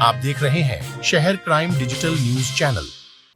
आप देख रहे हैं शहर क्राइम डिजिटल न्यूज चैनल।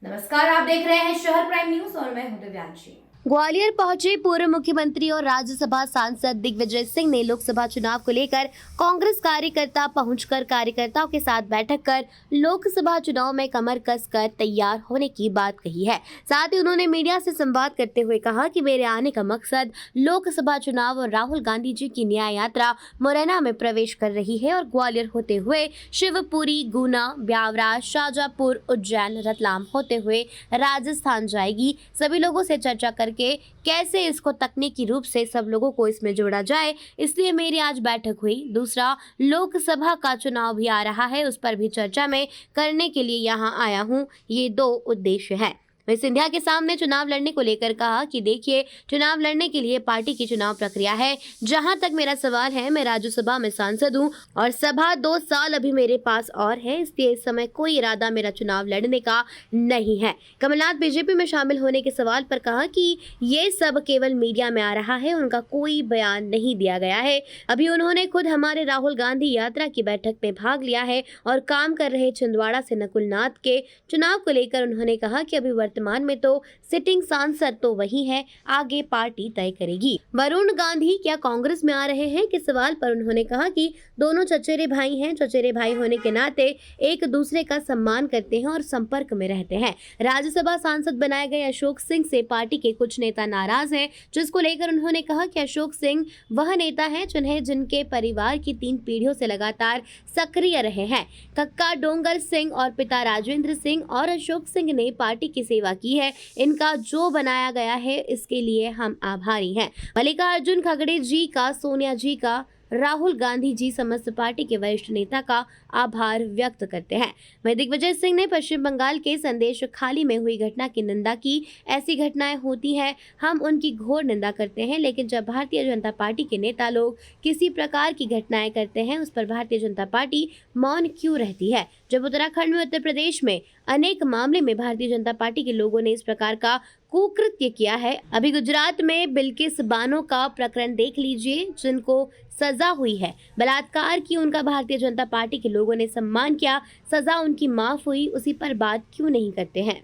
नमस्कार, आप देख रहे हैं शहर क्राइम न्यूज और मैं हूं दिव्यांशी। ग्वालियर पहुंचे पूर्व मुख्यमंत्री और राज्यसभा सांसद दिग्विजय सिंह ने लोकसभा चुनाव को लेकर कांग्रेस कार्यकर्ता पहुंचकर कार्यकर्ताओं के साथ बैठक कर लोकसभा चुनाव में कमर कसकर तैयार होने की बात कही है। साथ ही उन्होंने मीडिया से संवाद करते हुए कहा कि मेरे आने का मकसद लोकसभा चुनाव और राहुल गांधी जी की न्याय यात्रा मुरैना में प्रवेश कर रही है और ग्वालियर होते हुए शिवपुरी, गुना, ब्यावरा, शाजापुर, उज्जैन, रतलाम होते हुए राजस्थान जाएगी। सभी लोगों से चर्चा करके कैसे इसको तकनीकी रूप से सब लोगों को इसमें जोड़ा जाए, इसलिए मेरी आज बैठक हुई। दूसरा, लोकसभा का चुनाव भी आ रहा है, उस पर भी चर्चा में करने के लिए यहाँ आया हूँ। ये दो उद्देश्य हैं। वे सिंधिया के सामने चुनाव लड़ने को लेकर कहा कि देखिए, चुनाव लड़ने के लिए पार्टी की चुनाव प्रक्रिया है। जहां तक मेरा सवाल है, मैं राज्यसभा में सांसद हूं और सभा 2 साल अभी मेरे पास और है, इसलिए इस समय कोई इरादा मेरा चुनाव लड़ने का नहीं है। कमलनाथ बीजेपी में शामिल होने के सवाल पर कहा कि ये सब केवल मीडिया में आ रहा है, उनका कोई बयान नहीं दिया गया है। अभी उन्होंने खुद हमारे राहुल गांधी यात्रा की बैठक में भाग लिया है और काम कर रहे छिंदवाड़ा से नकुलनाथ के चुनाव को लेकर उन्होंने कहा कि अभी वर्तमान में तो सिटिंग सांसद तो वही है, आगे पार्टी तय करेगी। वरुण गांधी क्या कांग्रेस में आ रहे हैं के सवाल पर उन्होंने कहा कि दोनों चचेरे भाई हैं, चचेरे भाई होने के नाते एक दूसरे का सम्मान करते हैं और संपर्क में रहते हैं। राज्यसभा सांसद बनाए गए अशोक सिंह से पार्टी के कुछ नेता नाराज हैं, जिसको लेकर उन्होंने कहा कि अशोक सिंह वह नेता है जिनके परिवार की 3 पीढ़ियों से लगातार सक्रिय रहे हैं। कक्का डोंगर सिंह और पिता राजेंद्र सिंह और अशोक सिंह ने पार्टी की सेवा की है। इनका जो बनाया गया है, इसके लिए हम आभारी हैं। मल्लिकार्जुन खड़गे जी का, सोनिया जी का, राहुल गांधी जी समस्त पार्टी के वरिष्ठ नेता का आभार व्यक्त करते हैं। वहीं दिग्विजय सिंह ने पश्चिम बंगाल के संदेश खाली में हुई घटना की निंदा की। ऐसी घटनाएं होती हैं, हम उनकी घोर निंदा करते हैं, लेकिन जब भारतीय जनता पार्टी के नेता लोग किसी प्रकार की घटनाएं करते हैं, उस पर भारतीय जनता पार्टी मौन क्यों रहती है? जब उत्तराखंड में, उत्तर प्रदेश में अनेक मामले में भारतीय जनता पार्टी के लोगों ने इस प्रकार का कुकृत्य किया है। अभी गुजरात में बिल्किस बानो का प्रकरण देख लीजिए, जिनको सजा हुई है बलात्कार की, उनका भारतीय जनता पार्टी के लोगों ने सम्मान किया, सजा उनकी माफ हुई, उसी पर बात क्यों नहीं करते हैं?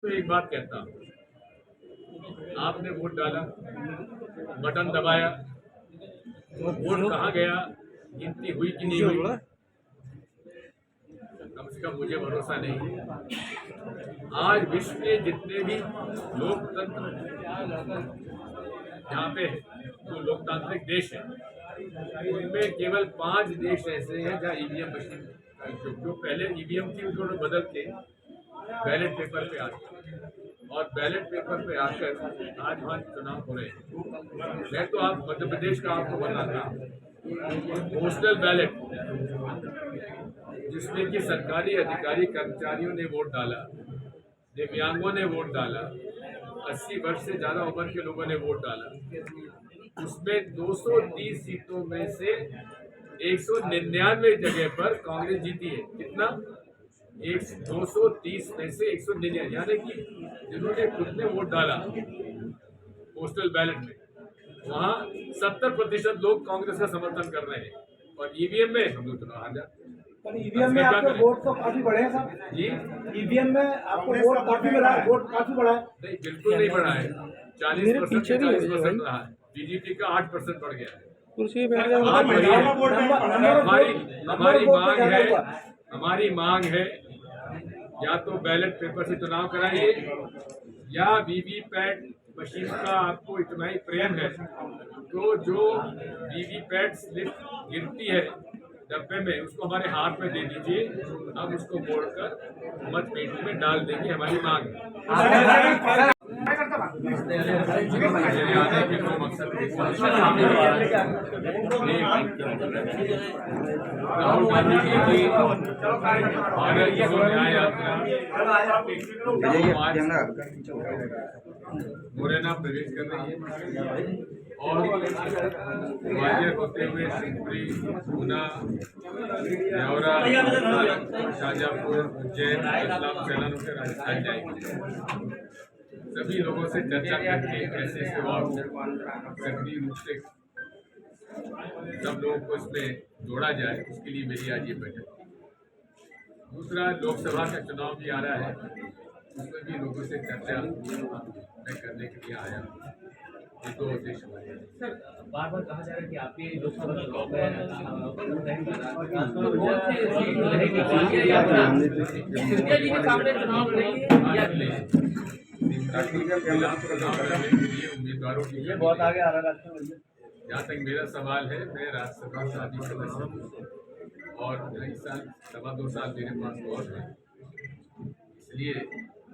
तो एक बात कहता हूं, आपने वोट डाला, बटन दबाया, वोट कहाँ गया, गिनती हुई कि नहीं हुई, कम से कम मुझे भरोसा नहीं। आज विश्व के जितने भी लोकतंत्र यहाँ पे जो लोकतांत्रिक देश है, उनमें केवल 5 देश ऐसे हैं जहाँ ईवीएम मशीन, जो पहले ईवीएम थी उन्होंने बदल के बैलेट पेपर पे आती, और बैलेट पेपर पे आकर आज वहाँ चुनाव हो रहे हैं। मैं तो आप मध्य प्रदेश का आपको बताता हूँ, पोस्टल बैलेट जिसमें कि सरकारी अधिकारी कर्मचारियों ने वोट डाला, दिव्यांगों ने वोट डाला, 80 वर्ष से ज़्यादा उम्र के लोगों ने वोट डाला, उसमें 230 सीटों में से 199 जगह पर कांग्रेस जीती है। कितना? 230 में से 199, यानी कि जिन्होंने खुद ने वोट डाला पोस्टल बैलेट में, वहाँ 70% लोग कांग्रेस का समर्थन कर रहे हैं, और ईवीएम में हम लोग चुनाव हार जाते हैं। पर ईवीएम में आपके वोट तो काफी बढ़े हैं साहब जी। ईवीएम में आपको वोट काफी बढ़ा है, वोट काफी बढ़ा है। नहीं, बिल्कुल नहीं बढ़ा है, 40% से 40% रहा है। बीजेपी का 8% बढ़ गया है। हमारी मांग है या तो बैलेट पेपर से चुनाव कराइए, या वीवीपैट मशीन का आपको इतना ही प्रेम है तो जो वीवीपैट स्लिप गिरती है डब्बे में, उसको हमारे हाथ में दे दीजिए, हम उसको मोड़कर मत पेटी में डाल देंगे। हमारी मांग है। मेरे आने के 2 मकसद राहुल गांधी जी की भारत जोड़ो न्याय यात्रा मुरैना प्रवेश कर रही है, और ग्वालियर होते हुए शिवपुरी, गुना, ब्यावरा, शाजापुर, उज्जैन, रतलाम, सैलान होकर राजस्थान जाएंगे। सभी लोगों से चर्चा करके कैसे सेवाओं सक्रिय रूप से सब लोगों को इसमें जोड़ा जाए, उसके लिए मेरी आज ये बैठक। दूसरा, लोकसभा का चुनाव भी आ रहा है, उसमें भी लोगों से चर्चा मैं करने के लिए आया। ये दो उद्देश्य हमारे। सर, बार बार कहा जा रहा है कि आपके लोकसभा चुनाव में तो कौन सी सीट रहेगी, कालिया या सिंधिया जी के सामने चुनाव लड़ेंगे या चुनाव लड़ने के लिए उम्मीदवारों की ये बहुत आगे आ रहा है। जहाँ तक मेरा सवाल है, मैं राज्यसभा का भी सदस्य हूँ और 2.5 साल 2.25 साल मेरे पास और है, इसलिए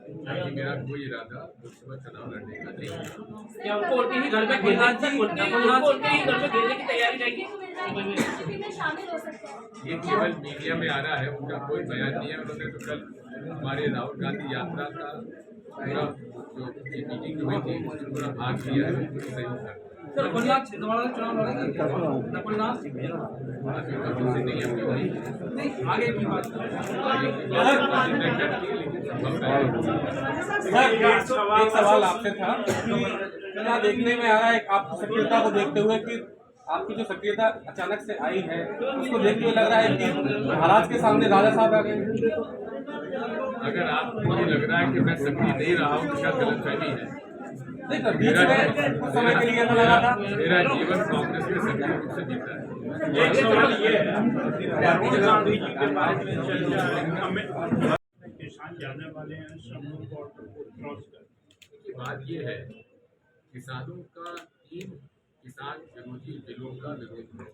अभी मेरा कोई इरादा लोकसभा चुनाव लड़ने का नहीं है। क्या उनको उनके ही घर में उनके ही घर में घेरने की तैयारी रहेगी? ये केवल मीडिया में आ रहा है, उनका कोई बयान नहीं है। उन्होंने तो कल हमारे राहुल गांधी यात्रा का पूरा जो मीटिंग हुई थी उसमें पूरा भाग लिया है, बिल्कुल सही था। सर, छिंदवाड़ा चुनाव लड़ेंगे? अभी तो मुझसे नहीं अपनी हुई, नहीं, आगे की बात एक सवाल आपसे था कि क्या देखने में आ रहा है आप सक्रियता को देखते हुए कि आपकी जो सक्रियता अचानक से आई है उसको देखते हुए लग रहा है कि महाराज के सामने राजा साहब आ गए? अगर आपको ये लग रहा है कि मैं सक्रिय नहीं रहा हूँ तो क्या गलतफहमी है? नहीं सर, बीच में कुछ समय के लिए ऐसा लगा था। मेरा जीवन कांग्रेस में सक्रिय रूप से बीता है। एक सवाल ये है, गांधी जी के बारे में चर्चा किसान जाने वाले हैं समूह बॉर्डर को क्रॉस कर। की बात ये है, किसानों का 3 किसान विरोधी बिलों का विरोध है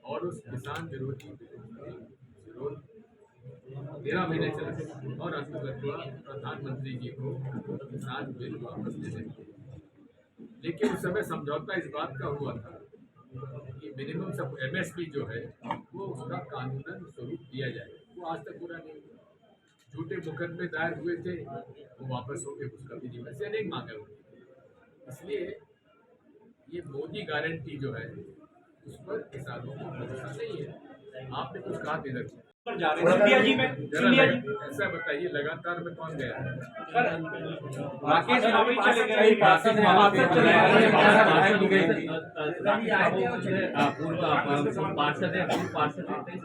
और उस किसान विरोधी बिलों का विरोध 13 महीने चला और अंततः प्रधानमंत्री जी को किसान बिल वापस लेने थे। लेकिन उस समय समझौता इस बात का हुआ था कि मिनिमम सब MSP जो है वो उसका कानूनन स्वरूप दिया जाए। वो आज तक पूरा नहीं हुआ। झूठे मुकदमे दायर हुए थे, वो वापस हो गए, उसका भी नहीं। वैसे अनेक मांगे हुई। इसलिए ये मोदी गारंटी जो है उस पर किसानों को भरोसा नहीं है। आपने कुछ कहा इधर सिंधिया जी में ऐसा बताइए, लगातार में कौन गया है? राकेश चले गए,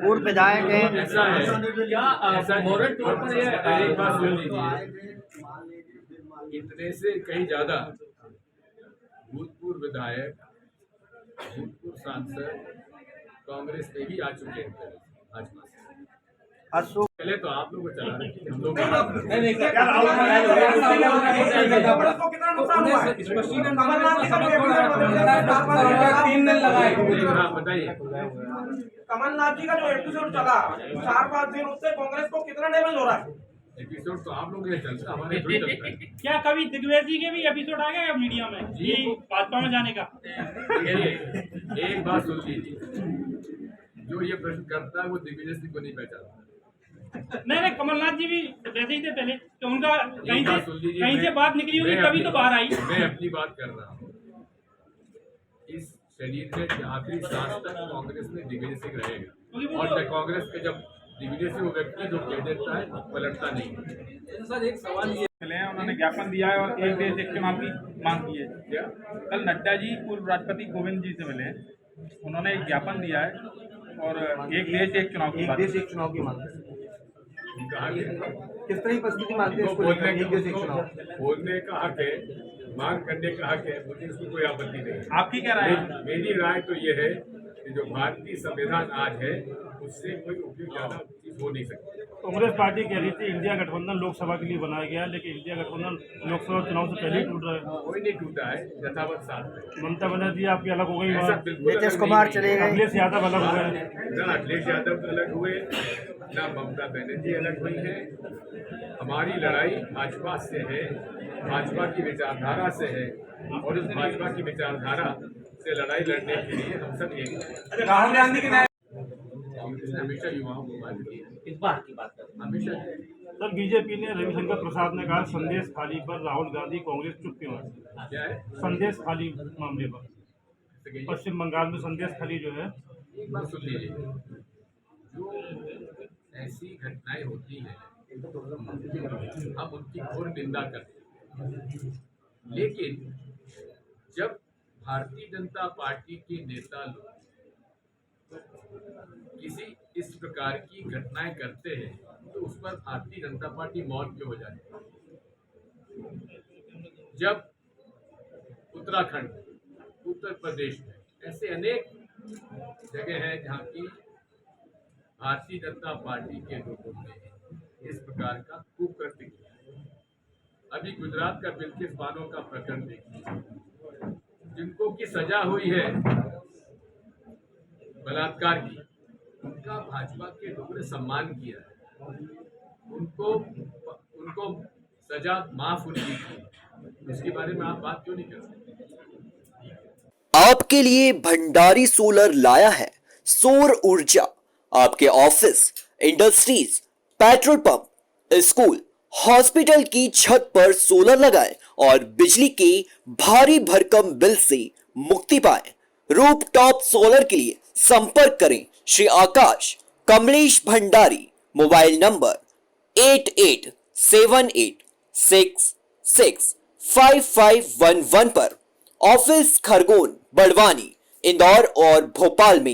पूर्व विधायक है। ऐसा है क्या मोरल तौर पर एक बात सुन लीजिए, इतने से कहीं ज्यादा भूतपूर्व विधायक, भूतपूर्व सांसद कांग्रेस में भी आ चुके हैं भाजपा से। पहले तो आप लोग को चला रहे हैं, हम लोग बताइए। कमलनाथ जी का जो एपिसोड चला 4-5 दिन, उससे कांग्रेस को कितना डैमेज हो रहा है? एपिसोड तो आप लोग ये चलता, हमारे थोड़ी चलता है। क्या कभी दिग्विजय के भी एपिसोड आ गया मीडिया में जी भाजपा में जाने का? एक बात सुन लीजिए, जो ये प्रश्न करता है वो दिग्विजय सिंह को नहीं पहचानता। नहीं, कमलनाथ जी भी वैसे ही थे पहले, तो उनका कहीं से बात निकली होगी तभी तो बाहर आई। मैं अपनी बात कर रहा हूँ। इस शरीर में आखिरी सांस तक कांग्रेस में दिग्विजय सिंह रहेगा और कांग्रेस के जब दिग्विजय सिंह वो व्यक्ति जो कह देता है पलटता नहीं है। सर, एक सवाल ये उन्होंने ज्ञापन दिया है और एक देश एक चुनाव की मांग की है। क्या कल नड्डा जी पूर्व राष्ट्रपति कोविंद जी से मिले, उन्होंने एक ज्ञापन दिया है और एक देश एक चुनाव की मांग। कहा गया किस तरह की परिस्थिति मांगते हैं? बोलने का हक है, मांग करने का हक है, मुझे इसमें कोई आपत्ति नहीं है। आपकी क्या राय है? मेरी राय तो ये है कि जो भारतीय संविधान आज है उससे कोई उपयोग ज्यादा चीज हो नहीं सकती। कांग्रेस पार्टी कह रही थी इंडिया गठबंधन लोकसभा के लिए बनाया गया, लेकिन इंडिया गठबंधन लोकसभा चुनाव से पहले ही टूट रहा है। कोई नहीं टूटा है, यथावत साथ है। ममता बनर्जी आपकी अलग हो गई, ऐसा बिल्कुल नीतीश कुमार चले गए, अखिलेश यादव अलग हो गए। ना अखिलेश यादव अलग हुए, ना ममता बनर्जी अलग हुई है। हमारी लड़ाई भाजपा से है, भाजपा की विचारधारा से है और इस भाजपा की विचारधारा से लड़ाई लड़ने के लिए हम सब एक हैं। राहुल गांधी की राय कांग्रेस ने हमेशा युवाओं को बात की है, इस बार की बात कर हमेशा। सर, बीजेपी ने रविशंकर प्रसाद ने कहा संदेश खाली पर राहुल गांधी कांग्रेस चुप क्यों है? क्या है संदेश खाली मामले पर पश्चिम बंगाल में संदेश खाली जो है, एक बात सुन लीजिए, जो ऐसी घटनाएं होती हैं हम उनकी घोर निंदा करते हैं, लेकिन जब भारतीय जनता पार्टी के नेता लोग किसी इस प्रकार की घटनाएं करते हैं तो उस पर भारतीय जनता पार्टी मौन क्यों हो जाती है? जब उत्तराखंड, उत्तर प्रदेश में ऐसे अनेक जगह हैं जहाँ की भारतीय जनता पार्टी के लोगों ने इस प्रकार का कुकृत्य किया। अभी गुजरात का बिल्किस बानो का प्रकरण देखिए, जिनको की सजा हुई है बलात्कार की, उनका भाजपा के लोगों ने सम्मान किया है, उनको सजा माफ होनी चाहिए। इसके बारे में आप बात क्यों नहीं कर सकते? आपके लिए भंडारी सोलर लाया है सौर ऊर्जा। आपके office, industries, petrol pump, school, hospital की छत पर सोलर लगाएं और बिजली के भारी भरकम बिल से मुक्ति पाएं। रूफटॉप सोलर के लिए संपर्क करें श्री आकाश कमलेश भंडारी। मोबाइल नंबर 8878665511 पर। ऑफिस खरगोन, बड़वानी, इंदौर और भोपाल में।